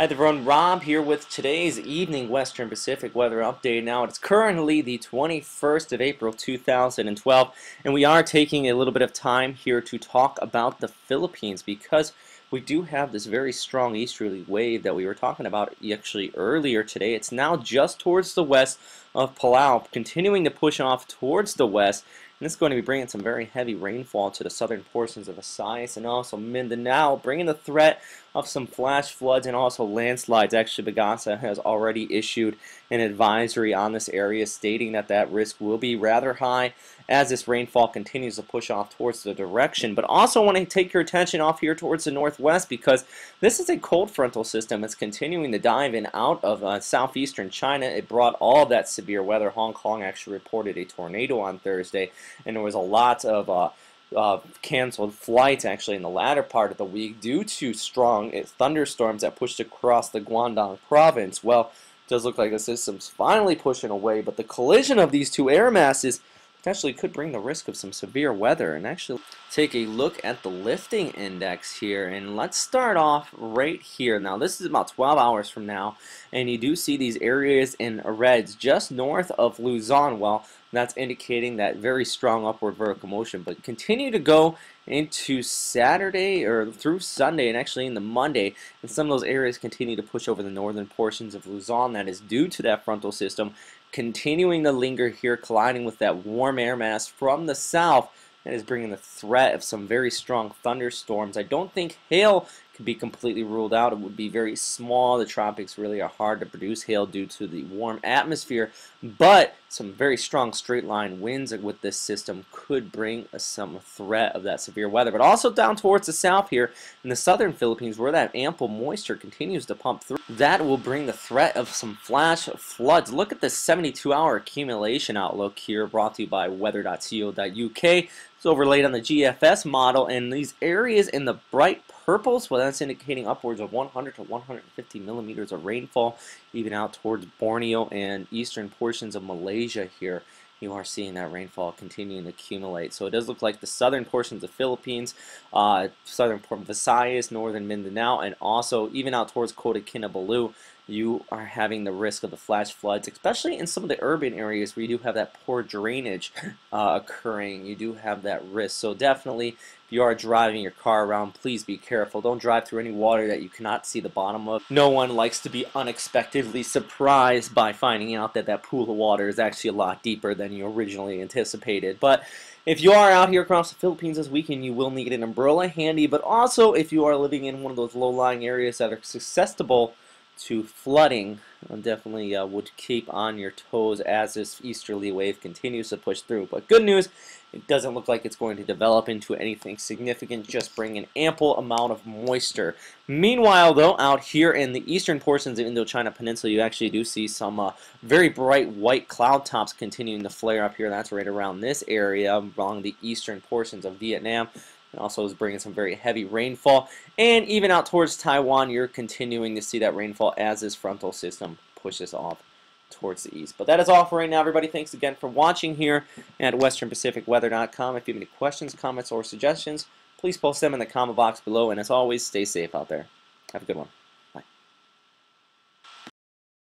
Hi everyone, Rob here with today's evening Western Pacific weather update. Now it's currently the 21st of April 2012 and we are taking a little bit of time here to talk about the Philippines because we do have this very strong easterly wave that we were talking about actually earlier today. It's now just towards the west of Palau, continuing to push off towards the west. And it's going to be bringing some very heavy rainfall to the southern portions of Visayas and also Mindanao, bringing the threat of some flash floods and also landslides. Actually, Bagasa has already issued an advisory on this area stating that that risk will be rather high as this rainfall continues to push off towards the direction. But also want to take your attention off here towards the northwest because this is a cold frontal system. It's continuing to dive in out of southeastern China. It brought all of that severe weather. Hong Kong actually reported a tornado on Thursday, and there was a lot of canceled flights actually in the latter part of the week due to strong thunderstorms that pushed across the Guangdong province. Well, it does look like the system's finally pushing away, but the collision of these two air masses potentially could bring the risk of some severe weather. And actually take a look at the lifting index here, and let's start off right here. Now this is about 12 hours from now, and you do see these areas in reds just north of Luzon. Well, that's indicating that very strong upward vertical motion, but continue to go into Saturday or through Sunday and actually into Monday, and some of those areas continue to push over the northern portions of Luzon. That is due to that frontal system continuing to linger here, colliding with that warm air mass from the south that is bringing the threat of some very strong thunderstorms. I don't think hail could be completely ruled out. It would be very small. The tropics really are hard to produce hail due to the warm atmosphere, but some very strong straight line winds with this system could bring some threat of that severe weather. But also down towards the south here in the southern Philippines, where that ample moisture continues to pump through, that will bring the threat of some flash floods. Look at the 72-hour accumulation outlook here, brought to you by weather.co.uk. It's overlaid on the GFS model, and these areas in the bright purples, well, that's indicating upwards of 100 to 150 millimeters of rainfall, even out towards Borneo and eastern portions of Malaysia here. You are seeing that rainfall continuing to accumulate. So it does look like the southern portions of Philippines, southern port Visayas, northern Mindanao, and also even out towards Kota Kinabalu, you are having the risk of the flash floods, especially in some of the urban areas where you do have that poor drainage occurring. You do have that risk. So definitely, if you are driving your car around, please be careful. Don't drive through any water that you cannot see the bottom of. No one likes to be unexpectedly surprised by finding out that that pool of water is actually a lot deeper than you originally anticipated. But if you are out here across the Philippines this weekend, you will need an umbrella handy. But also, if you are living in one of those low-lying areas that are susceptible to flooding, definitely would keep on your toes as this easterly wave continues to push through. But good news, it doesn't look like it's going to develop into anything significant, just bring an ample amount of moisture. Meanwhile, though, out here in the eastern portions of Indochina Peninsula, you actually do see some very bright white cloud tops continuing to flare up here. That's right around this area, along the eastern portions of Vietnam. It also is bringing some very heavy rainfall. And even out towards Taiwan, you're continuing to see that rainfall as this frontal system pushes off towards the east. But that is all for right now, everybody. Thanks again for watching here at westernpacificweather.com. If you have any questions, comments, or suggestions, please post them in the comment box below. And as always, stay safe out there. Have a good one.